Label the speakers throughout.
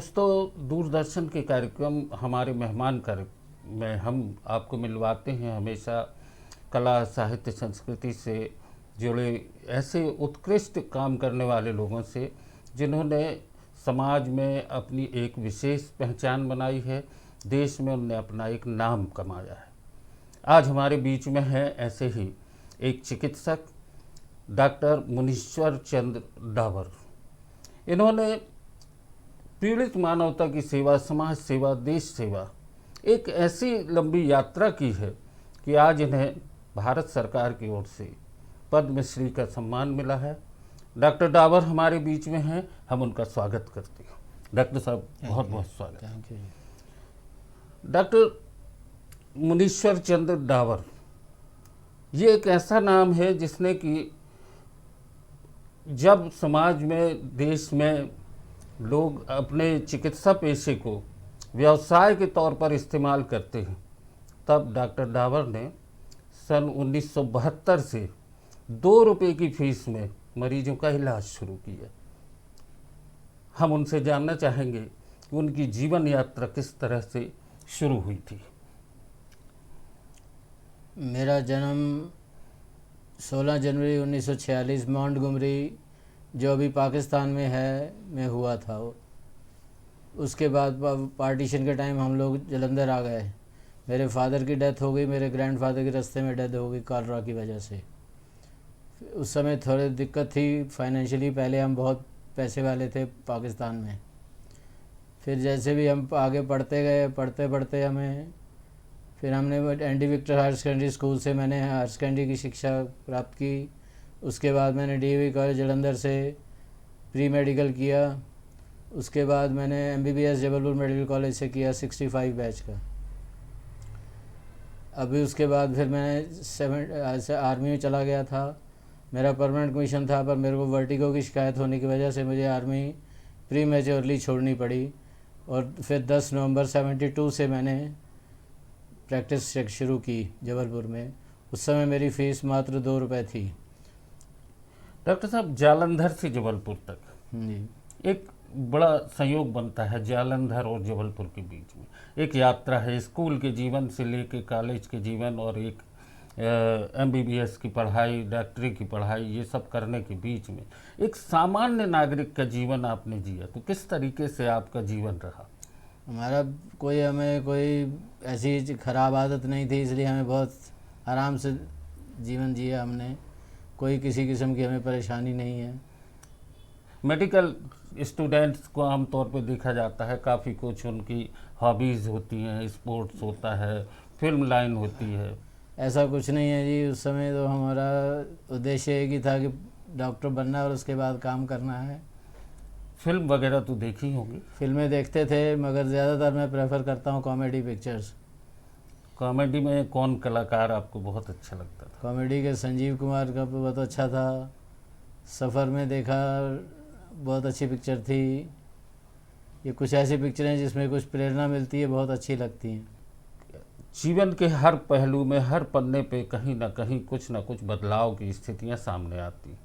Speaker 1: दोस्तों, दूरदर्शन के कार्यक्रम हमारे मेहमान कर में हम आपको मिलवाते हैं हमेशा कला, साहित्य, संस्कृति से जुड़े ऐसे उत्कृष्ट काम करने वाले लोगों से जिन्होंने समाज में अपनी एक विशेष पहचान बनाई है, देश में उनने अपना एक नाम कमाया है। आज हमारे बीच में है ऐसे ही एक चिकित्सक डॉक्टर मुनीश्वर चंद्र डावर। इन्होंने पीड़ित मानवता की सेवा, समाज सेवा, देश सेवा एक ऐसी लंबी यात्रा की है कि आज इन्हें भारत सरकार की ओर से पद्मश्री का सम्मान मिला है। डॉक्टर डावर हमारे बीच में हैं, हम उनका स्वागत करते हैं। डॉक्टर साहब, बहुत बहुत स्वागत।
Speaker 2: Thank you.
Speaker 1: डॉक्टर मुनीश्वर चंद्र डावर, ये एक ऐसा नाम है जिसने कि जब समाज में, देश में लोग अपने चिकित्सा पेशे को व्यवसाय के तौर पर इस्तेमाल करते हैं, तब डॉक्टर डावर ने सन 1972 से 2 रुपये की फीस में मरीजों का इलाज शुरू किया। हम उनसे जानना चाहेंगे कि उनकी जीवन यात्रा किस तरह से शुरू हुई थी।
Speaker 2: मेरा जन्म 16 जनवरी 1946 मॉन्टगोमरी, जो अभी पाकिस्तान में है, में हुआ था। उसके बाद पार्टीशन के टाइम हम लोग जलंधर आ गए। मेरे फादर की डेथ हो गई, मेरे ग्रैंडफादर की रास्ते में डेथ हो गई कॉलरा की वजह से। उस समय थोड़ी दिक्कत थी फाइनेंशियली, पहले हम बहुत पैसे वाले थे पाकिस्तान में। फिर जैसे भी हम आगे पढ़ते गए, पढ़ते पढ़ते फिर हमने ND Victor higher secondary school से मैंने हायर सेकेंडरी की शिक्षा प्राप्त की। उसके बाद मैंने डीएवी कॉलेज जलंधर से प्री मेडिकल किया। उसके बाद मैंने एमबीबीएस जबलपुर मेडिकल कॉलेज से किया 65 बैच का। अभी उसके बाद फिर मैं आर्मी में चला गया था। मेरा परमानेंट कमीशन था, पर मेरे को वर्टिगो की शिकायत होने की वजह से मुझे आर्मी प्री मैच्योरली छोड़नी पड़ी। और फिर 10 नवंबर 72 से मैंने प्रैक्टिस शुरू की जबलपुर में। उस समय मेरी फ़ीस मात्र 2 रुपये थी।
Speaker 1: डॉक्टर साहब, जालंधर से जबलपुर तक
Speaker 2: जी,
Speaker 1: एक बड़ा संयोग बनता है जालंधर और जबलपुर के बीच में। एक यात्रा है स्कूल के जीवन से लेके कॉलेज के जीवन और एक एमबीबीएस की पढ़ाई, डॉक्टरी की पढ़ाई, ये सब करने के बीच में एक सामान्य नागरिक का जीवन आपने जिया। तो किस तरीके से आपका जीवन रहा?
Speaker 2: हमें कोई ऐसी ख़राब आदत नहीं थी, इसलिए हमें बहुत आराम से जीवन जिया हमने। कोई किसी किस्म की हमें परेशानी नहीं है।
Speaker 1: मेडिकल स्टूडेंट्स को आमतौर पर देखा जाता है, काफ़ी कुछ उनकी हॉबीज़ होती हैं, स्पोर्ट्स होता है, फिल्म लाइन होती है।
Speaker 2: ऐसा कुछ नहीं है जी। उस समय तो हमारा उद्देश्य एक ही था कि डॉक्टर बनना और उसके बाद काम करना है।
Speaker 1: फिल्म वगैरह तो देखी होंगी?
Speaker 2: फिल्में देखते थे, मगर ज़्यादातर मैं प्रेफर करता हूँ कॉमेडी पिक्चर्स।
Speaker 1: कॉमेडी में कौन कलाकार आपको बहुत अच्छा लगता था?
Speaker 2: कॉमेडी के संजीव कुमार का बहुत अच्छा था। सफ़र में देखा, बहुत अच्छी पिक्चर थी। ये कुछ ऐसी पिक्चरें जिसमें कुछ प्रेरणा मिलती है, बहुत अच्छी लगती हैं।
Speaker 1: जीवन के हर पहलू में, हर पन्ने पे कहीं ना कहीं कुछ ना कुछ बदलाव की स्थितियां सामने आती।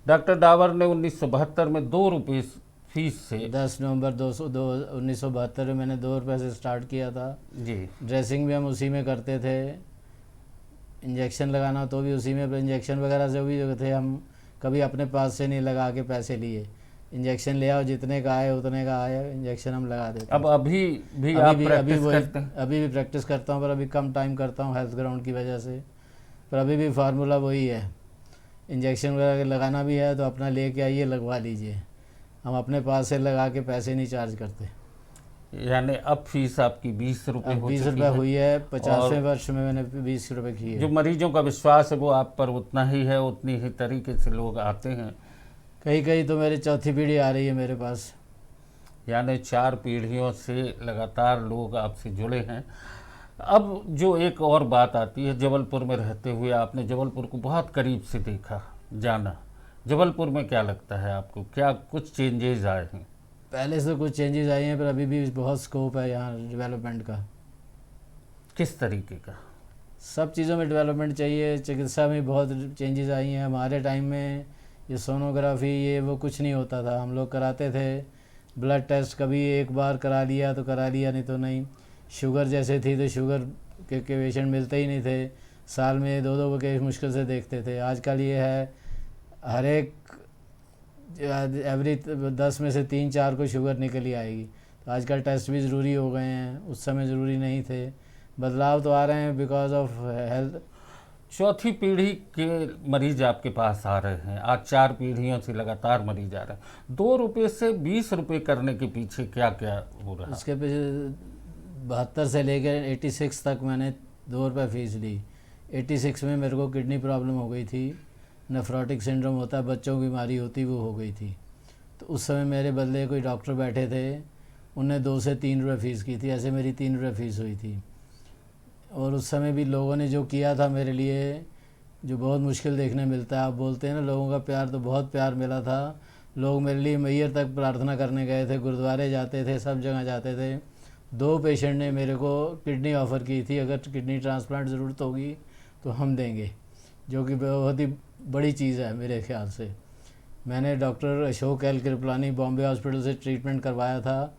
Speaker 1: डॉक्टर डावर ने 1972 में 2 रुपये फीस से
Speaker 2: 10 नवंबर 1972 में मैंने 2 रुपये से स्टार्ट किया था
Speaker 1: जी।
Speaker 2: ड्रेसिंग भी हम उसी में करते थे, इंजेक्शन लगाना तो भी उसी में। इंजेक्शन वगैरह जो भी थे, हम कभी अपने पास से नहीं लगा के पैसे लिए। इंजेक्शन ले आओ, जितने का आए उतने का आए, इंजेक्शन हम लगा देते।
Speaker 1: अब अभी भी आप प्रैक्टिस करते हैं?
Speaker 2: अभी भी प्रैक्टिस करता हूँ, पर अभी कम टाइम करता हूँ हेल्थ ग्राउंड की वजह से। पर अभी भी फार्मूला वही है, इंजेक्शन वगैरह लगाना भी है तो अपना लेके आइए, लगवा लीजिए। हम अपने पास से लगा के पैसे नहीं चार्ज करते।
Speaker 1: यानी अब फीस आपकी 20 रुपये हो
Speaker 2: 20 रुपये हुई है। 50वें वर्ष में मैंने 20 रुपये की है।
Speaker 1: जो मरीजों का विश्वास है वो आप पर उतना ही है, उतनी ही तरीके से लोग आते हैं।
Speaker 2: कहीं तो मेरी चौथी पीढ़ी आ रही है मेरे पास।
Speaker 1: यानी 4 पीढ़ियों से लगातार लोग आपसे जुड़े हैं। अब जो एक और बात आती है, जबलपुर में रहते हुए आपने जबलपुर को बहुत करीब से देखा, जाना। जबलपुर में क्या लगता है आपको, क्या कुछ चेंजेस आए हैं?
Speaker 2: पहले से कुछ चेंजेस आए हैं, पर अभी भी बहुत स्कोप है यहाँ डेवलपमेंट का।
Speaker 1: किस तरीके का?
Speaker 2: सब चीज़ों में डेवलपमेंट चाहिए। चिकित्सा में बहुत चेंजेस आई हैं। हमारे टाइम में ये सोनोग्राफी ये वो कुछ नहीं होता था, हम लोग कराते थे ब्लड टेस्ट कभी एक बार करा लिया तो करा लिया, नहीं तो नहीं। शुगर जैसे थी तो शुगर के पेशेंट मिलते ही नहीं थे, साल में 2-2 केस मुश्किल से देखते थे। आजकल ये है हर एक एवरी 10 में से 3-4 को शुगर निकल ही आएगी। तो आजकल टेस्ट भी ज़रूरी हो गए हैं, उस समय ज़रूरी नहीं थे। बदलाव तो आ रहे हैं बिकॉज ऑफ हेल्थ।
Speaker 1: चौथी पीढ़ी के मरीज आपके पास आ रहे हैं, आज 4 पीढ़ियों से लगातार मरीज आ रहे हैं। 2 रुपये से 20 रुपये करने के पीछे क्या क्या हो रहा है?
Speaker 2: उसके पीछे 72 से लेकर 86 तक मैंने 2 रुपये फ़ीस ली। 86 में मेरे को किडनी प्रॉब्लम हो गई थी, नेफ्रोटिक सिंड्रोम होता है, बच्चों की बीमारी होती, वो हो गई थी। तो उस समय मेरे बदले कोई डॉक्टर बैठे थे, उनने 2 से 3 रुपये फ़ीस की थी, ऐसे मेरी 3 रुपये फ़ीस हुई थी। और उस समय भी लोगों ने जो किया था मेरे लिए, जो बहुत मुश्किल देखने मिलता है। आप बोलते हैं ना लोगों का प्यार, तो बहुत प्यार मिला था। लोग मेरे लिए मैयर तक प्रार्थना करने गए थे, गुरुद्वारे जाते थे, सब जगह जाते थे। 2 पेशेंट ने मेरे को किडनी ऑफ़र की थी, अगर किडनी ट्रांसप्लांट ज़रूरत होगी तो हम देंगे, जो कि बहुत ही बड़ी चीज़ है मेरे ख्याल से। मैंने doctor Ashok L Kripalani Bombay hospital से ट्रीटमेंट करवाया था,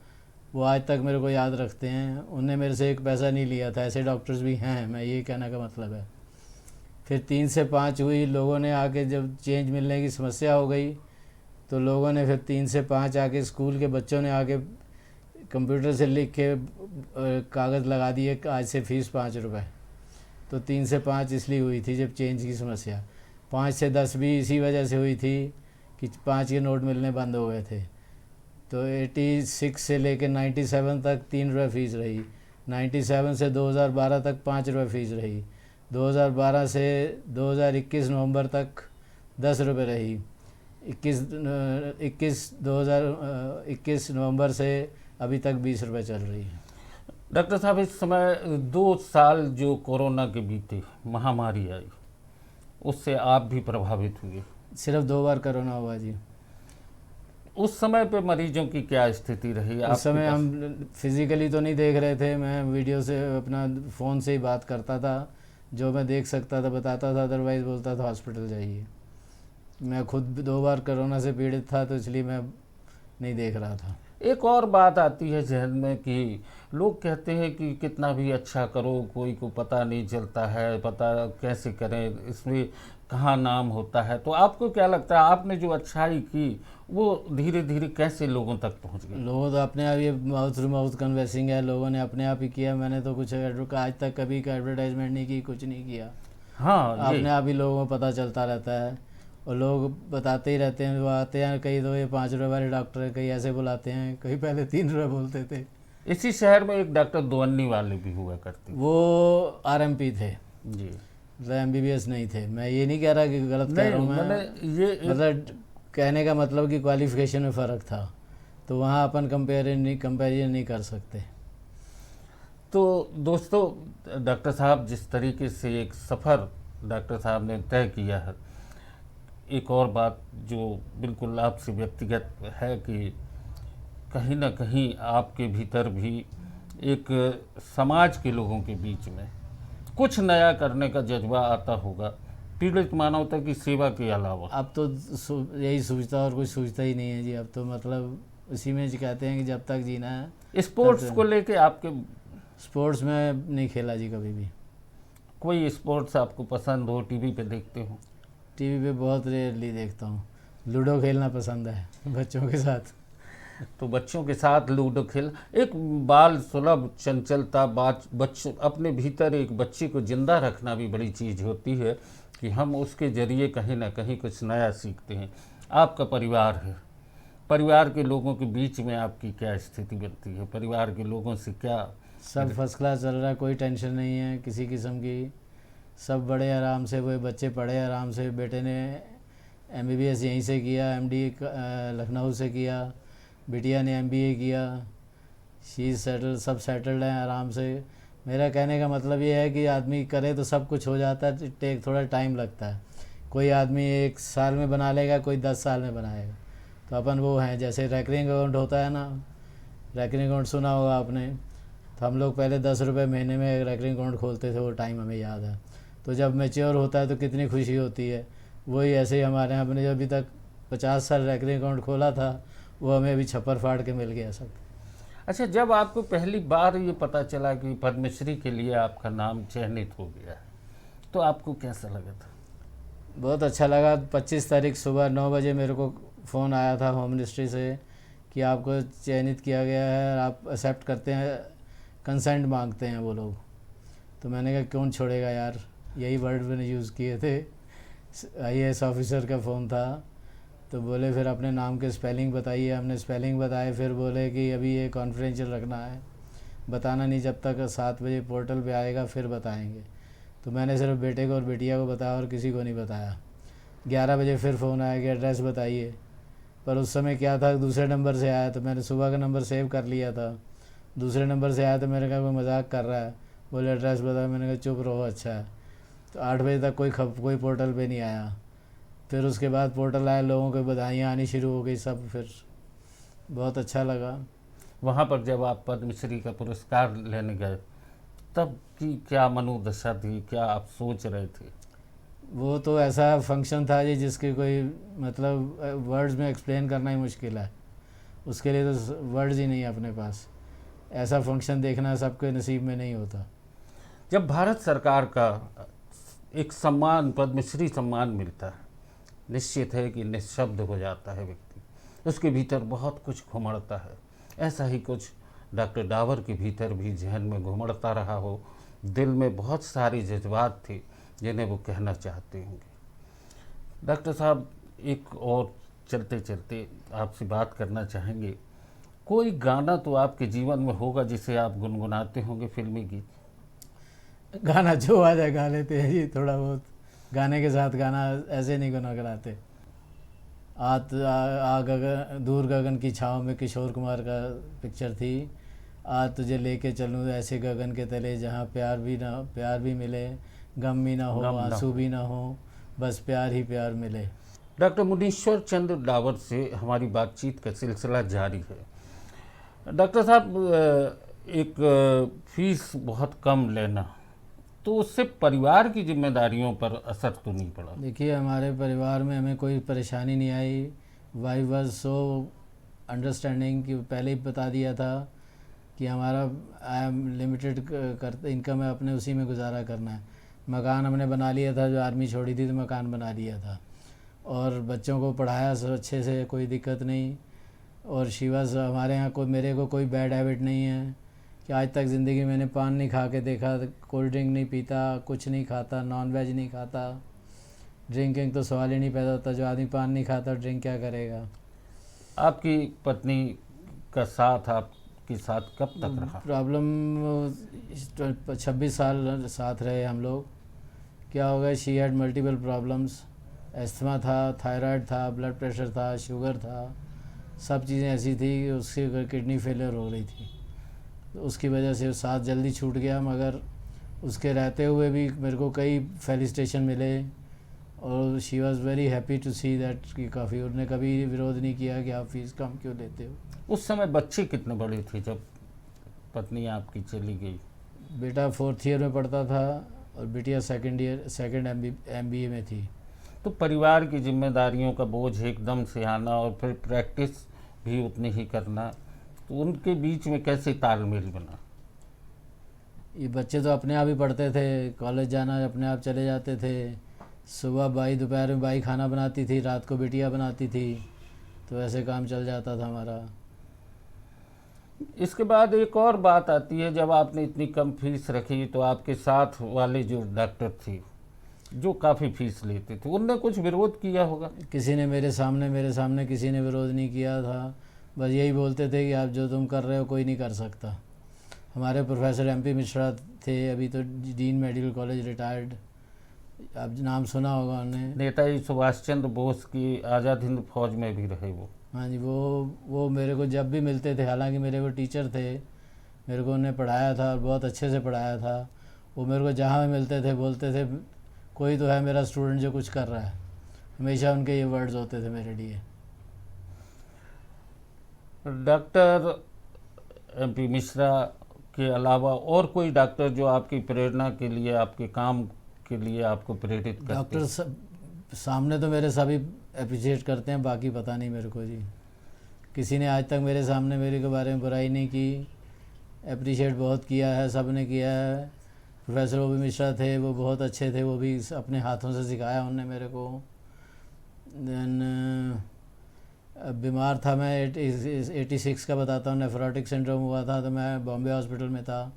Speaker 2: वो आज तक मेरे को याद रखते हैं। उनने मेरे से 1 पैसा नहीं लिया था, ऐसे डॉक्टर्स भी हैं, मैं ये कहने का मतलब है। फिर 3 से 5 हुई, लोगों ने आके जब चेंज मिलने की समस्या हो गई तो लोगों ने फिर 3 से 5 आके, स्कूल के बच्चों ने आके कंप्यूटर से लिख के कागज़ लगा दिए कि आज से फ़ीस 5 रुपये। तो 3 से 5 इसलिए हुई थी जब चेंज की समस्या। 5 से 10 भी इसी वजह से हुई थी कि 5 के नोट मिलने बंद हो गए थे। तो 86 से लेकर 97 तक 3 रुपये फ़ीस रही। 97 से 2012 तक 5 रुपये फ़ीस रही। 2012 से 2021 नवंबर तक 10 रुपये रही। 2021 नवंबर से अभी तक 20 रुपये चल रही है।
Speaker 1: डॉक्टर साहब, इस समय 2 साल जो कोरोना के बीते, महामारी आई, उससे आप भी प्रभावित हुए।
Speaker 2: सिर्फ 2 बार कोरोना हुआ जी।
Speaker 1: उस समय पे मरीजों की क्या स्थिति रही?
Speaker 2: उस समय हम फिज़िकली तो नहीं देख रहे थे, मैं वीडियो से अपना फ़ोन से ही बात करता था, जो मैं देख सकता था बताता था, अदरवाइज़ बोलता था हॉस्पिटल जाइए। मैं खुद 2 बार कोरोना से पीड़ित था, तो इसलिए मैं नहीं देख रहा था।
Speaker 1: एक और बात आती है जहन में कि लोग कहते हैं कि कितना भी अच्छा करो, कोई को पता नहीं चलता है, पता कैसे करें, इसमें कहाँ नाम होता है। तो आपको क्या लगता है, आपने जो अच्छाई की वो धीरे धीरे कैसे लोगों तक पहुँच गई?
Speaker 2: लोगों तो अपने आप, ये माउथ टू माउथ कन्वेंसिंग है, लोगों ने अपने आप ही किया। मैंने तो कुछ आज तक कभी एडवर्टाइजमेंट नहीं की, कुछ नहीं किया।
Speaker 1: हाँ,
Speaker 2: अपने आप ही लोगों को पता चलता रहता है, और लोग बताते ही रहते हैं। वो आते हैं, कई तो ये 5 रुपये वाले डॉक्टर है, कई ऐसे बुलाते हैं, कई पहले 3 रुपये बोलते थे।
Speaker 1: इसी शहर में एक डॉक्टर दोवन्नी वाले भी हुआ करते।
Speaker 2: वो आरएमपी थे
Speaker 1: जी,
Speaker 2: मतलब एमबीबीएस नहीं थे। मैं ये नहीं कह रहा कि गलत कह रहा हूँ, मैं
Speaker 1: ये
Speaker 2: मतलब कहने का मतलब कि क्वालिफिकेशन में फ़र्क था, तो वहाँ अपन कंपेरिजन नहीं कर सकते।
Speaker 1: तो दोस्तों, डॉक्टर साहब जिस तरीके से एक सफ़र डॉक्टर साहब ने तय किया है, एक और बात जो बिल्कुल आपसे व्यक्तिगत है कि कहीं ना कहीं आपके भीतर भी एक समाज के लोगों के बीच में कुछ नया करने का जज्बा आता होगा, पीड़ित मानवता की सेवा के अलावा।
Speaker 2: अब तो यही सोचता और कुछ सोचता ही नहीं है जी। अब तो मतलब उसी में जी कहते हैं कि जब तक जीना है।
Speaker 1: स्पोर्ट्स को लेके आपके?
Speaker 2: स्पोर्ट्स में नहीं खेला जी कभी भी।
Speaker 1: कोई स्पोर्ट्स आपको पसंद हो, टीवी पे देखते हो?
Speaker 2: टीवी पे बहुत रेयरली देखता हूँ। लूडो खेलना पसंद है बच्चों के साथ।
Speaker 1: तो बच्चों के साथ लूडो खेल, एक बाल सुलभ चंचलता, बच्चों अपने भीतर एक बच्चे को जिंदा रखना भी बड़ी चीज़ होती है कि हम उसके ज़रिए कहीं ना कहीं कुछ नया सीखते हैं। आपका परिवार है, परिवार के लोगों के बीच में आपकी क्या स्थिति बनती है? परिवार के लोगों से क्या?
Speaker 2: सब फर्स्ट क्लास चल रहा है, कोई टेंशन नहीं है किसी किस्म की। सब बड़े आराम से, वो बच्चे पढ़े आराम से। बेटे ने एमबीबीएस यहीं से किया, एमडी लखनऊ से किया। बिटिया ने एमबीए किया। शी सेटल, सब सेटल्ड हैं आराम से। मेरा कहने का मतलब ये है कि आदमी करे तो सब कुछ हो जाता है, टेक थोड़ा टाइम लगता है। कोई आदमी 1 साल में बना लेगा, कोई 10 साल में बनाएगा। तो अपन वो हैं, जैसे रैकरिंग अकाउंट होता है ना, रैकरिंग अकाउंट सुना होगा आपने। तो हम लोग पहले 10 रुपये महीने में रैकरिंग अकाउंट खोलते थे, वो टाइम हमें याद है। तो जब मैच्योर होता है तो कितनी खुशी होती है। वही ऐसे ही हमारे यहाँ, हमने जो अभी तक 50 साल रैकरिंग अकाउंट खोला था, वो हमें अभी छप्पर फाड़ के मिल गया सब।
Speaker 1: अच्छा, जब आपको पहली बार ये पता चला कि पद्मश्री के लिए आपका नाम चयनित हो गया है, तो आपको कैसा लगा था?
Speaker 2: बहुत अच्छा लगा। 25 तारीख सुबह 9 बजे मेरे को फ़ोन आया था होम मिनिस्ट्री से कि आपको चयनित किया गया है, आप एक्सेप्ट करते हैं, कंसेंट मांगते हैं वो लोग। तो मैंने कहा कौन छोड़ेगा यार, यही वर्ड मैंने यूज़ किए थे। IAS ऑफिसर का फ़ोन था, तो बोले फिर अपने नाम के स्पेलिंग बताइए। हमने स्पेलिंग बताए, फिर बोले कि अभी ये कॉन्फिडेंशियल रखना है, बताना नहीं, जब तक 7 बजे पोर्टल पे आएगा फिर बताएंगे। तो मैंने सिर्फ बेटे को और बिटिया को बताया और किसी को नहीं बताया। 11 बजे फिर फ़ोन आया कि एड्रेस बताइए, पर उस समय क्या था, दूसरे नंबर से आया, तो मैंने सुबह का नंबर सेव कर लिया था। दूसरे नंबर से आया तो मैंने कहा कोई मजाक कर रहा है, बोले एड्रेस बताया। मैंने कहा चुप रहो, अच्छा है। तो 8 बजे तक कोई पोर्टल पे नहीं आया। फिर उसके बाद पोर्टल आया, लोगों को बधाइयाँ आनी शुरू हो गई सब, फिर बहुत अच्छा लगा।
Speaker 1: वहाँ पर जब आप पद्मश्री का पुरस्कार लेने गए, तब की क्या मनोदशा थी, क्या आप सोच रहे थे?
Speaker 2: वो तो ऐसा फंक्शन था जी जिसके कोई मतलब वर्ड्स में एक्सप्लेन करना ही मुश्किल है, उसके लिए तो वर्ड्स ही नहीं है अपने पास। ऐसा फंक्शन देखना सबके नसीब में नहीं होता।
Speaker 1: जब भारत सरकार का एक सम्मान, पद्मश्री सम्मान मिलता है, निश्चित है कि निःशब्द हो जाता है व्यक्ति, उसके भीतर बहुत कुछ घुमड़ता है। ऐसा ही कुछ डॉक्टर डावर के भीतर भी जहन में घुमड़ता रहा हो, दिल में बहुत सारे जज्बात थे जिन्हें वो कहना चाहते होंगे। डॉक्टर साहब, एक और चलते चलते आपसे बात करना चाहेंगे, कोई गाना तो आपके जीवन में होगा जिसे आप गुनगुनाते होंगे, फिल्मी गीत?
Speaker 2: गाना जो आ जाए गा लेते हैं जी, थोड़ा बहुत गाने के साथ गाना ऐसे नहीं गुनगुनाते। गगन दूर गगन की छाँव में किशोर कुमार का पिक्चर थी। आज तुझे लेके चलूँ ऐसे गगन के तले जहाँ प्यार भी मिले, गम भी ना हो, आंसू भी ना हो, बस प्यार ही प्यार मिले।
Speaker 1: डॉक्टर मुनीश्वर चंद्र डावर से हमारी बातचीत का सिलसिला जारी है। डॉक्टर साहब, एक फीस बहुत कम लेना, तो उससे परिवार की जिम्मेदारियों पर असर तो नहीं पड़ा?
Speaker 2: देखिए, हमारे परिवार में हमें कोई परेशानी नहीं आई। वाइफ वाज सो अंडरस्टैंडिंग कि पहले ही बता दिया था कि हमारा आई एम लिमिटेड करते इनकम है, अपने उसी में गुजारा करना है। मकान हमने बना लिया था, जो आर्मी छोड़ी थी तो मकान बना लिया था, और बच्चों को पढ़ाया सब अच्छे से, कोई दिक्कत नहीं। और शिवास हमारे यहाँ मेरे को कोई बैड हैबिट नहीं है कि आज तक ज़िंदगी में मैंने पान नहीं खा के देखा, कोल्ड ड्रिंक नहीं पीता, कुछ नहीं खाता, नॉन वेज नहीं खाता। ड्रिंकिंग तो सवाल ही नहीं पैदा होता, जो आदमी पान नहीं खाता ड्रिंक क्या करेगा।
Speaker 1: आपकी पत्नी का साथ आपके साथ कब तक रहा?
Speaker 2: प्रॉब्लम 26 साल साथ रहे हम लोग। क्या हो गया, she had multiple problems, asthma था, थायराइड था, ब्लड प्रेशर था, शुगर था, सब चीज़ें ऐसी थी कि उसकी किडनी फेलियर हो रही थी। तो उसकी वजह से साथ जल्दी छूट गया, मगर उसके रहते हुए भी मेरे को कई फेलिसिटेशन मिले, और she was very happy to see that कि काफ़ी, उन्होंने कभी विरोध नहीं किया कि आप फीस कम क्यों लेते हो।
Speaker 1: उस समय बच्चे कितने बड़े थे जब पत्नी आपकी चली गई?
Speaker 2: बेटा 4th ईयर में पढ़ता था और बिटिया सेकंड MBA में थी।
Speaker 1: तो परिवार की जिम्मेदारियों का बोझ एकदम से आना और फिर प्रैक्टिस भी उतनी ही करना, तो उनके बीच में कैसे तालमेल बना?
Speaker 2: ये बच्चे तो अपने आप ही पढ़ते थे, कॉलेज जाना अपने आप चले जाते थे। सुबह बाई, दोपहर में बाई खाना बनाती थी, रात को बिटिया बनाती थी, तो ऐसे काम चल जाता था हमारा।
Speaker 1: इसके बाद एक और बात आती है, जब आपने इतनी कम फीस रखी तो आपके साथ वाले जो डॉक्टर थे जो काफ़ी फीस लेते थे, उनने कुछ विरोध किया होगा?
Speaker 2: किसी ने मेरे सामने किसी ने विरोध नहीं किया था। बस यही बोलते थे कि आप जो तुम कर रहे हो कोई नहीं कर सकता। हमारे प्रोफेसर MP मिश्रा थे, अभी तो डीन मेडिकल कॉलेज रिटायर्ड, आप नाम सुना होगा उन्हें।
Speaker 1: नेताजी सुभाष चंद्र बोस की आज़ाद हिंद फौज में भी रहे वो।
Speaker 2: हाँ जी, वो मेरे को जब भी मिलते थे, हालांकि मेरे वो टीचर थे, मेरे को उन्हें पढ़ाया था और बहुत अच्छे से पढ़ाया था। वो मेरे को जहाँ भी मिलते थे बोलते थे कोई तो है मेरा स्टूडेंट जो कुछ कर रहा है, हमेशा उनके ये वर्ड्स होते थे मेरे लिए।
Speaker 1: डॉक्टर MP मिश्रा के अलावा और कोई डॉक्टर जो आपकी प्रेरणा के लिए, आपके काम के लिए आपको प्रेरित करते?
Speaker 2: डॉक्टर सामने तो मेरे सभी अप्रिशिएट करते हैं, बाकी पता नहीं मेरे को जी। किसी ने आज तक मेरे सामने मेरे के बारे में बुराई नहीं की, अप्रिशिएट बहुत किया है, सब ने किया है। प्रोफेसर ओ.बी. मिश्रा थे, वो बहुत अच्छे थे, वो भी अपने हाथों से सिखाया उनने मेरे को। देन बीमार था मैं 86 का बताता हूँ, नेफ्रोटिक सिंड्रोम हुआ था, तो मैं बॉम्बे हॉस्पिटल में था।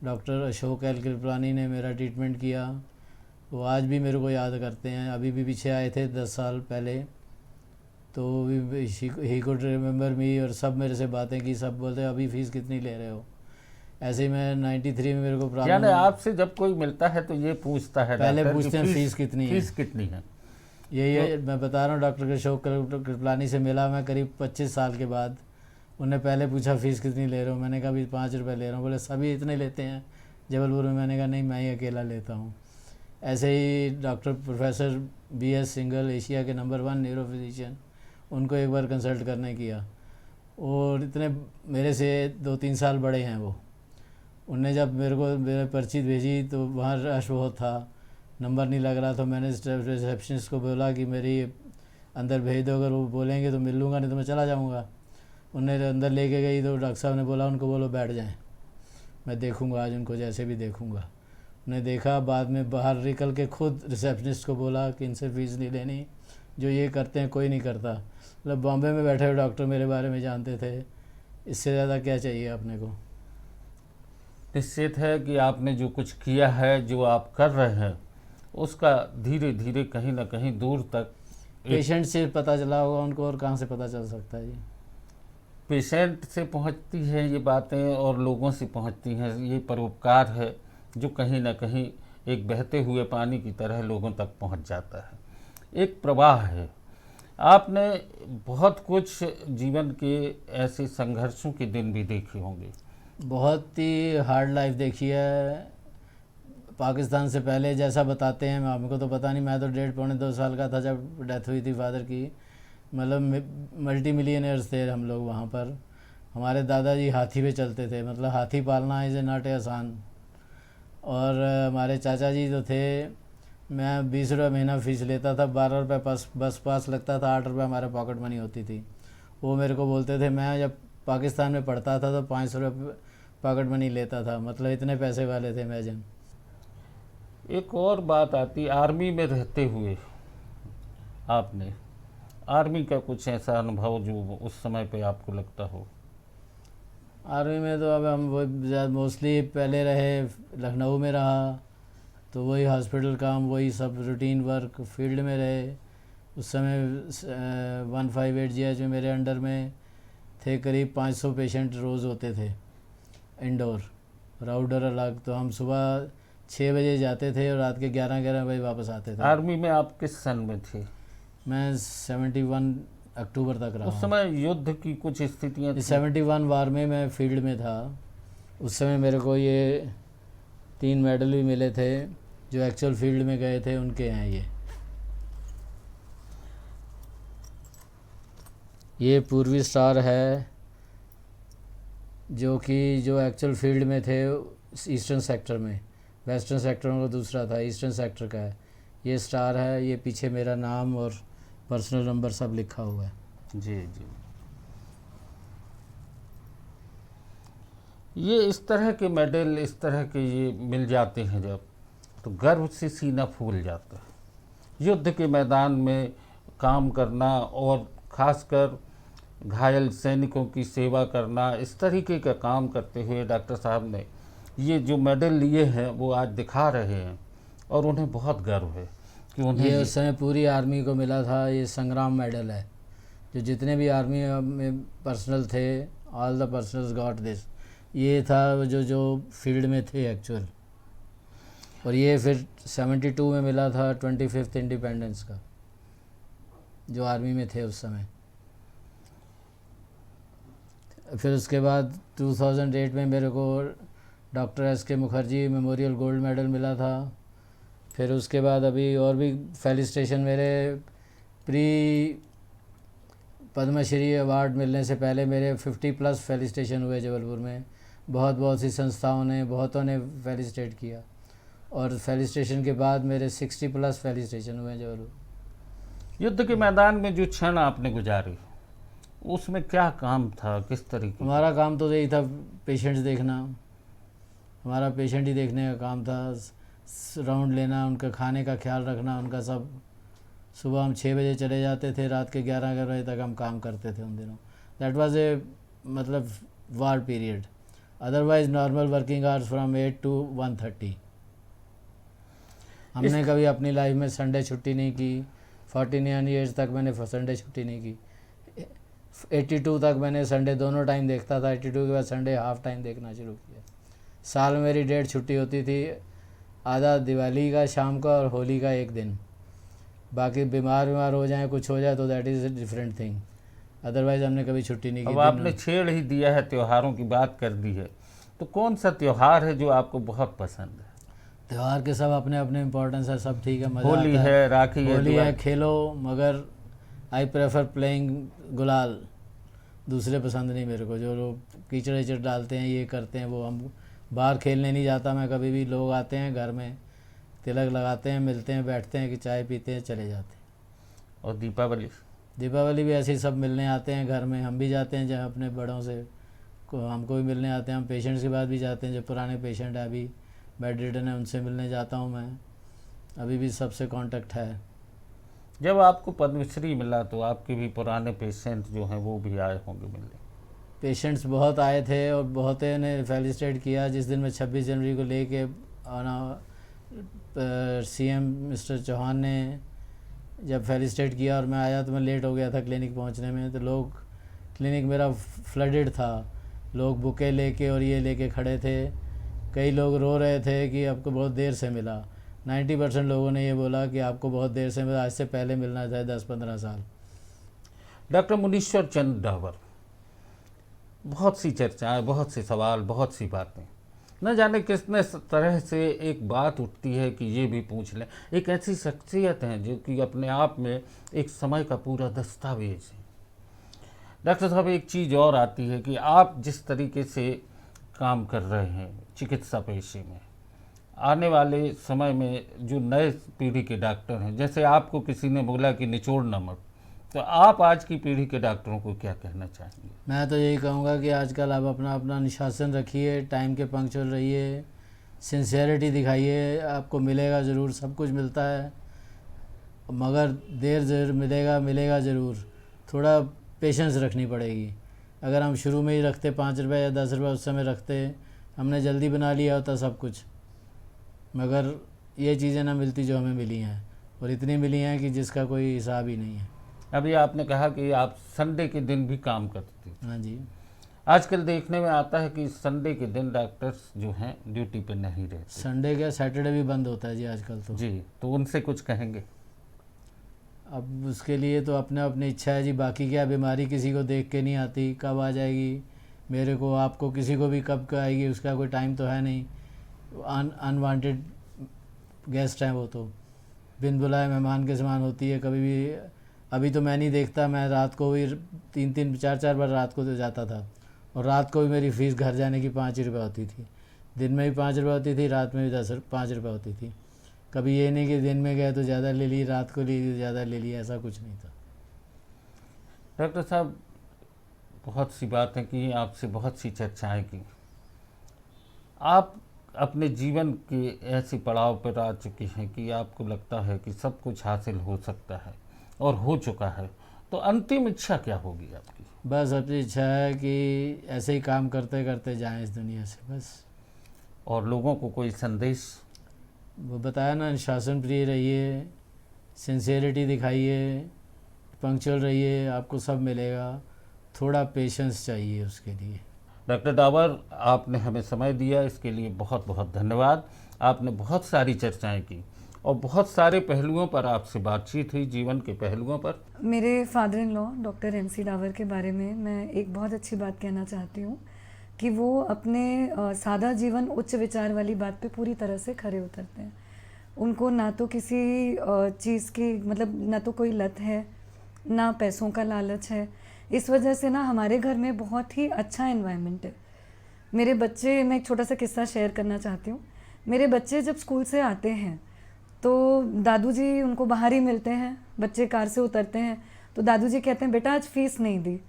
Speaker 2: डॉक्टर अशोक एल कृपलानी ने मेरा ट्रीटमेंट किया। वो आज भी मेरे को याद करते हैं, अभी भी पीछे आए थे 10 साल पहले, तो ही कुड रिमेंबर मी, और सब मेरे से बातें की, सब बोलते अभी फ़ीस कितनी ले रहे हो। ऐसे ही मैं 93 में मेरे को
Speaker 1: यानी
Speaker 2: प्रॉब्लम,
Speaker 1: आपसे जब कोई मिलता है तो ये पूछता है
Speaker 2: पहले
Speaker 1: डॉक्टर
Speaker 2: पूछते
Speaker 1: कि
Speaker 2: हैं फ़ीस कितनी है।
Speaker 1: फीस कितनी है।
Speaker 2: ये मैं बता रहा हूँ, डॉक्टर अशोक कृपलानी से मिला मैं करीब 25 साल के बाद। उन्होंने पहले पूछा फ़ीस कितनी ले रहे हो, मैंने कहा अभी 5 रुपये ले रहा हूँ। बोले सभी इतने लेते हैं जबलपुर में? मैंने कहा नहीं, मैं ही अकेला लेता हूँ। ऐसे ही doctor professor B.S. Singhal, Asia के नंबर 1 न्यूरो फिजिशियन, उनको एक बार कंसल्ट करने किया, और इतने मेरे से 2-3 साल बड़े हैं वो। उनने जब मेरे को मेरे पर्ची भेजी तो वहाँ रश बहुत था, नंबर नहीं लग रहा, तो मैंने रिसेप्शनिस्ट को बोला कि मेरी अंदर भेज दो, अगर वो बोलेंगे तो मिल लूँगा, नहीं तो मैं चला जाऊँगा। उन्हें अंदर लेके गई तो डॉक्टर साहब ने बोला उनको बोलो बैठ जाएं, मैं देखूँगा आज उनको, जैसे भी देखूँगा। उन्हें देखा, बाद में बाहर निकल के खुद रिसेप्शनिस्ट को बोला कि इनसे फ़ीस नहीं लेनी, जो ये करते हैं कोई नहीं करता। मतलब बॉम्बे में बैठे हुए डॉक्टर मेरे बारे में जानते थे, इससे ज़्यादा क्या चाहिए अपने को।
Speaker 1: निश्चित है कि आपने जो कुछ किया है, जो आप कर रहे हैं, उसका धीरे धीरे कहीं ना कहीं दूर तक
Speaker 2: पेशेंट से पता चला होगा उनको, और कहाँ से पता चल सकता है जी।
Speaker 1: पेशेंट से पहुंचती है ये बातें और लोगों से पहुंचती हैं। ये परोपकार है जो कहीं ना कहीं एक बहते हुए पानी की तरह लोगों तक पहुंच जाता है, एक प्रवाह है। आपने बहुत कुछ जीवन के ऐसे संघर्षों के दिन भी देखे होंगे।
Speaker 2: बहुत ही हार्ड लाइफ देखी है। पाकिस्तान से पहले जैसा बताते हैं, मैं हमको तो पता नहीं, मैं तो 1.5-2 साल का था जब डेथ हुई थी फादर की। मतलब मल्टी मिलियनर्स थे हम लोग वहाँ पर। हमारे दादाजी हाथी पे चलते थे, मतलब हाथी पालना इज़ नॉट ए आसान। और हमारे चाचा जी जो थे, मैं 20 रुपये महीना फ़ीस लेता था, 12 रुपये बस पास लगता था, 8 रुपये हमारे पॉकेट मनी होती थी। वो मेरे को बोलते थे, मैं जब पाकिस्तान में पढ़ता था तो 500 रुपये पॉकेट मनी लेता था, मतलब इतने पैसे वाले थे इमेजिन।
Speaker 1: एक और बात आती, आर्मी में रहते हुए आपने आर्मी का कुछ ऐसा अनुभव जो उस समय पे आपको लगता हो?
Speaker 2: आर्मी में तो अब हम वो मोस्टली पहले रहे, लखनऊ में रहा, तो वही हॉस्पिटल काम, वही सब रूटीन वर्क, फील्ड में रहे। उस समय 158 GH में मेरे अंडर में थे, करीब 500 पेशेंट रोज़ होते थे इंडोर, और आउटडोर अलग। तो हम सुबह 6 बजे जाते थे और रात के 11 बजे वापस आते थे।
Speaker 1: आर्मी में आप किस सन में थे?
Speaker 2: मैं 71 अक्टूबर तक रहा।
Speaker 1: उस समय युद्ध की कुछ स्थितियाँ थी?
Speaker 2: 71 वार में मैं फील्ड में था। उस समय मेरे को ये 3 मेडल भी मिले थे, जो एक्चुअल फील्ड में गए थे उनके हैं ये पूर्वी स्टार है, जो एक्चुअल फील्ड में थे ईस्टर्न सेक्टर में। वेस्टर्न सेक्टर में दूसरा था, ईस्टर्न सेक्टर का है। ये स्टार है, ये पीछे मेरा नाम और पर्सनल नंबर सब लिखा हुआ है।
Speaker 1: जी जी। ये इस तरह के मेडल, इस तरह के ये मिल जाते हैं जब, तो गर्व से सीना फूल जाता है। युद्ध के मैदान में काम करना और ख़ासकर घायल सैनिकों की सेवा करना, इस तरीके का काम करते हुए डॉक्टर साहब ने ये जो मेडल लिए हैं वो आज दिखा रहे हैं, और उन्हें बहुत गर्व है कि उन्हें
Speaker 2: ये उस समय पूरी आर्मी को मिला था। ये संग्राम मेडल है, जो जितने भी आर्मी में पर्सनल थे, all the personnels got this. ये था जो फील्ड में थे एक्चुअल। और ये फिर 72 में मिला था 25th इंडिपेंडेंस का, जो आर्मी में थे उस समय। फिर उसके बाद 2008 में मेरे को doctor SK Mukherjee memorial gold medal मिला था। फिर उसके बाद अभी और भी फेलिस्टेशन, मेरे प्री पद्मश्री अवार्ड मिलने से पहले मेरे 50+ फेलिस्टेशन हुए जबलपुर में। बहुत सी संस्थाओं ने, बहुतों ने फेलिस्टेट किया, और फेलिस्टेशन के बाद मेरे 60+ फेलिस्टेशन हुए जबलपुर।
Speaker 1: युद्ध के मैदान में जो क्षण आपने गुजारे उसमें क्या काम था, किस तरीके?
Speaker 2: हमारा काम तो यही था, पेशेंट्स देखना। हमारा पेशेंट ही देखने का काम था, राउंड लेना, उनका खाने का ख्याल रखना, उनका सब। सुबह हम 6 बजे चले जाते थे, रात के 11 बजे तक हम काम करते थे उन दिनों। दैट वाज ए मतलब war period. Otherwise normal working hours from 8 to 1:30। हमने कभी अपनी लाइफ में संडे छुट्टी नहीं की। 49 ईयर्स तक मैंने संडे छुट्टी नहीं की। 82 तक मैंने संडे दोनों टाइम देखता था। 82 के बाद संडे हाफ टाइम देखना शुरू किया। साल में मेरी 1.5 छुट्टी होती थी, आधा दिवाली का शाम का और होली का एक दिन। बाकी बीमार हो जाए, कुछ हो जाए तो that is a different thing. Otherwise हमने कभी छुट्टी नहीं की।
Speaker 1: अब आपने छेड़ ही दिया है, त्योहारों की बात कर दी है, तो कौन सा त्योहार है जो आपको बहुत पसंद है?
Speaker 2: त्यौहार के सब अपने अपने इम्पोर्टेंस है, सब ठीक है, मज़ा
Speaker 1: होली
Speaker 2: आता
Speaker 1: है, राखी है,
Speaker 2: होली है,
Speaker 1: दिवाली।
Speaker 2: खेलो, मगर आई प्रेफर प्लेइंग गुलाल। दूसरे पसंद नहीं मेरे को, जो लोग कीचड़ वीचड़ डालते हैं, ये करते हैं, वो हम बाहर खेलने नहीं जाता मैं कभी भी। लोग आते हैं घर में, तिलक लगाते हैं, मिलते हैं, बैठते हैं कि चाय पीते हैं, चले जाते हैं।
Speaker 1: और दीपावली?
Speaker 2: दीपावली भी ऐसे ही सब मिलने आते हैं घर में, हम भी जाते हैं जहाँ अपने बड़ों से हमको भी मिलने आते हैं। हम पेशेंट्स के बाद भी जाते हैं, जो पुराने पेशेंट है अभी बेड रिडन है, उनसे मिलने जाता हूँ मैं। अभी भी सबसे कांटेक्ट है।
Speaker 1: जब आपको पद्मश्री मिला तो आपके भी पुराने पेशेंट जो हैं वो भी आए होंगे मिलने?
Speaker 2: पेशेंट्स बहुत आए थे और बहुत ने फेलिसिटेट किया। जिस दिन मैं 26 जनवरी को लेके आना, सीएम मिस्टर चौहान ने जब फेलिसिटेट किया और मैं आया तो मैं लेट हो गया था क्लिनिक पहुंचने में, तो लोग, क्लिनिक मेरा फ्लडेड था, लोग बुके लेके और ये लेके खड़े थे। कई लोग रो रहे थे कि आपको बहुत देर से मिला। 90% लोगों ने ये बोला कि आपको बहुत देर से मिला, आज से पहले मिलना था 10-15 साल।
Speaker 1: डॉक्टर मुनीश्वर चंद्र डावर, बहुत सी चर्चाएं, बहुत से सवाल, बहुत सी बातें, न जाने कितने तरह से एक बात उठती है कि ये भी पूछ लें। एक ऐसी शख्सियत है जो कि अपने आप में एक समय का पूरा दस्तावेज है। डॉक्टर साहब, एक चीज़ और आती है कि आप जिस तरीके से काम कर रहे हैं चिकित्सा पेशे में, आने वाले समय में जो नए पीढ़ी के डॉक्टर हैं, जैसे आपको किसी ने बोला कि निचोड़ न मत, तो आप आज की पीढ़ी के डॉक्टरों को क्या कहना चाहेंगे?
Speaker 2: मैं तो यही कहूँगा कि आजकल आप अपना अपना अनुशासन रखिए, टाइम के पंक्चुअल रहिए, सिंसियरिटी दिखाइए, आपको मिलेगा ज़रूर, सब कुछ मिलता है, मगर देर ज़रूर मिलेगा ज़रूर। थोड़ा पेशेंस रखनी पड़ेगी। अगर हम शुरू में ही रखते 5 रुपये या 10 रुपये उस समय रखते, हमने जल्दी बना लिया होता सब कुछ, मगर ये चीज़ें ना मिलती जो हमें मिली हैं, और इतनी मिली हैं कि जिसका कोई हिसाब ही नहीं है।
Speaker 1: अभी आपने कहा कि आप संडे के दिन भी काम करते थे।
Speaker 2: हाँ जी।
Speaker 1: आजकल देखने में आता है कि संडे के दिन डॉक्टर्स जो हैं ड्यूटी पे नहीं रहते।
Speaker 2: संडे क्या, सैटरडे भी बंद होता है जी आजकल तो।
Speaker 1: जी, तो उनसे कुछ कहेंगे?
Speaker 2: अब उसके लिए तो अपने अपनी इच्छा है जी। बाकी क्या, बीमारी किसी को देख के नहीं आती, कब आ जाएगी मेरे को, आपको, किसी को भी कब आएगी उसका कोई टाइम तो है नहीं। अनवांटेड गेस्ट हैं वो तो, बिन बुलाए मेहमान के समान होती है कभी भी। अभी तो मैं नहीं देखता, मैं रात को भी 3-3 4-4 बार रात को तो जाता था, और रात को भी मेरी फ़ीस घर जाने की 5 रुपये होती थी। दिन में भी 5 रुपये होती थी, रात में भी 5 रुपये होती थी। कभी ये नहीं कि दिन में गए तो ज़्यादा ले ली, रात को ली तो ज़्यादा ले ली, ऐसा कुछ नहीं था।
Speaker 1: डॉक्टर साहब, बहुत सी बातें की, आपसे बहुत सी चर्चाएं की। आप अपने जीवन के ऐसे पड़ाव पर आ चुके हैं कि आपको लगता है कि सब कुछ हासिल हो सकता है और हो चुका है, तो अंतिम इच्छा क्या होगी आपकी?
Speaker 2: बस अपनी इच्छा है कि ऐसे ही काम करते करते जाएं इस दुनिया से, बस।
Speaker 1: और लोगों को कोई संदेश?
Speaker 2: वो बताया ना, अनुशासन प्रिय रहिए, सिंसियरिटी दिखाइए, पंक्चुअल रहिए, आपको सब मिलेगा। थोड़ा पेशेंस चाहिए उसके लिए।
Speaker 1: डॉक्टर डावर, आपने हमें समय दिया, इसके लिए बहुत बहुत धन्यवाद। आपने बहुत सारी चर्चाएं की और बहुत सारे पहलुओं पर आपसे बातचीत हुई, जीवन के पहलुओं पर।
Speaker 3: मेरे father in law doctor MC Dawar के बारे में मैं एक बहुत अच्छी बात कहना चाहती हूँ कि वो अपने सादा जीवन उच्च विचार वाली बात पे पूरी तरह से खरे उतरते हैं। उनको ना तो किसी चीज़ की, मतलब ना तो कोई लत है, ना पैसों का लालच है। इस वजह से ना हमारे घर में बहुत ही अच्छा एनवायरनमेंट है। मेरे बच्चे, मैं एक छोटा सा किस्सा शेयर करना चाहती हूँ। मेरे बच्चे जब स्कूल से आते हैं तो दादू जी उनको बाहर ही मिलते हैं। बच्चे कार से उतरते हैं तो दादू जी कहते हैं, बेटा आज फ़ीस नहीं दी।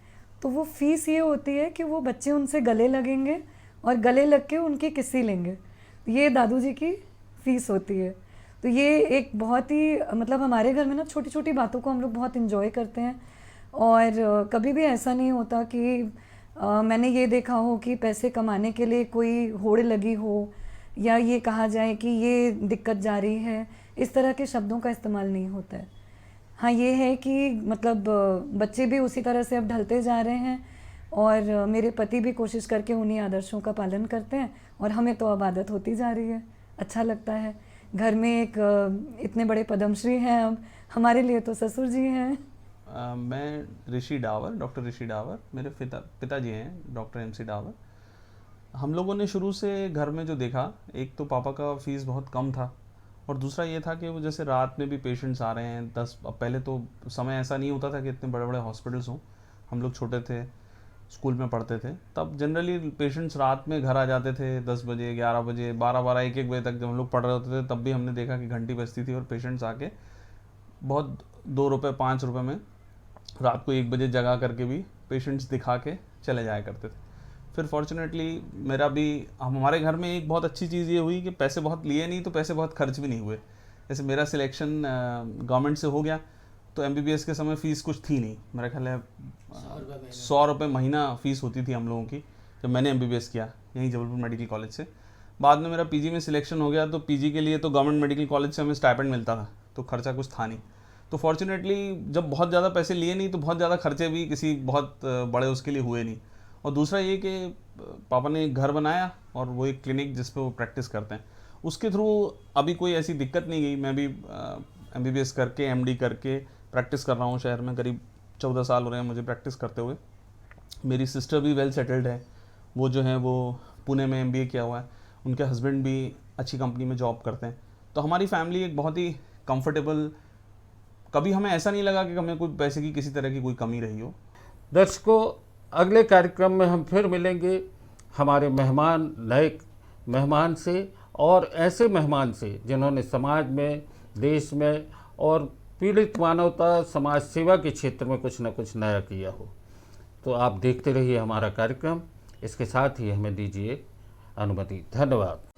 Speaker 3: तो वो फीस ये होती है कि वो बच्चे उनसे गले लगेंगे और गले लग के उनकी किस्सी लेंगे। ये दादू जी की फीस होती है। तो ये एक बहुत ही मतलब हमारे घर में ना छोटी छोटी बातों को हम लोग बहुत इन्जॉय करते हैं। और कभी भी ऐसा नहीं होता कि मैंने ये देखा हो कि पैसे कमाने के लिए कोई होड़ लगी हो या ये कहा जाए कि ये दिक्कत जा रही है, इस तरह के शब्दों का इस्तेमाल नहीं होता है। हाँ ये है कि मतलब बच्चे भी उसी तरह से अब ढलते जा रहे हैं और मेरे पति भी कोशिश करके उन्हीं आदर्शों का पालन करते हैं और हमें तो अब आदत होती जा रही है, अच्छा लगता है। घर में एक इतने बड़े पद्मश्री हैं अब, हमारे लिए तो ससुर जी हैं।
Speaker 4: मैं ऋषि डावर, डॉक्टर ऋषि डावर, मेरे पिताजी हैं डॉक्टर MC डावर। हम लोगों ने शुरू से घर में जो देखा, एक तो पापा का फीस बहुत कम था और दूसरा ये था कि वो जैसे रात में भी पेशेंट्स आ रहे हैं 10, अब पहले तो समय ऐसा नहीं होता था कि इतने बड़े बड़े हॉस्पिटल्स हों। हम लोग छोटे थे, स्कूल में पढ़ते थे, तब जनरली पेशेंट्स रात में घर आ जाते थे 10 बजे, 11 बजे, 12-12, 1-1 बजे तक जब हम लोग पढ़ रहे होते थे तब भी हमने देखा कि घंटी बजती थी और पेशेंट्स आके बहुत 2 रुपये 5 रुपये में रात को 1 बजे जगा करके भी पेशेंट्स दिखा के चले जाया करते थे। फिर फॉर्चुनेटली मेरा भी, हमारे घर में एक बहुत अच्छी चीज़ ये हुई कि पैसे बहुत लिए नहीं तो पैसे बहुत खर्च भी नहीं हुए। जैसे मेरा सिलेक्शन गवर्नमेंट से हो गया तो MBBS के समय फ़ीस कुछ थी नहीं, मेरा ख्याल है 100 रुपये महीना फ़ीस होती थी हम लोगों की जब मैंने MBBS किया यहीं जबलपुर मेडिकल कॉलेज से। बाद में मेरा PG में सिलेक्शन हो गया तो PG के लिए तो गवर्नमेंट मेडिकल कॉलेज से हमें स्टाइपेंड मिलता था, तो खर्चा कुछ था नहीं। तो फॉर्चुनेटली जब बहुत ज़्यादा पैसे लिए नहीं तो बहुत ज़्यादा खर्चे भी किसी बहुत बड़े उसके लिए हुए नहीं। और दूसरा ये कि पापा ने एक घर बनाया और वो एक क्लिनिक जिस पे वो प्रैक्टिस करते हैं, उसके थ्रू अभी कोई ऐसी दिक्कत नहीं गई। मैं भी MBBS करके MD करके प्रैक्टिस कर रहा हूँ शहर में, करीब 14 साल हो रहे हैं मुझे प्रैक्टिस करते हुए। मेरी सिस्टर भी वेल सेटल्ड है, वो जो है वो पुणे में MBA किया हुआ है, उनके हस्बैंड भी अच्छी कंपनी में जॉब करते हैं। तो हमारी फैमिली एक बहुत ही कंफर्टेबल, कभी हमें ऐसा नहीं लगा कि हमें कोई पैसे की किसी तरह की कोई कमी रही हो।
Speaker 1: दर्शकों, अगले कार्यक्रम में हम फिर मिलेंगे हमारे मेहमान, नए मेहमान से और ऐसे मेहमान से जिन्होंने समाज में, देश में और पीड़ित मानवता समाज सेवा के क्षेत्र में कुछ न कुछ नया किया हो। तो आप देखते रहिए हमारा कार्यक्रम। इसके साथ ही हमें दीजिए अनुमति। धन्यवाद।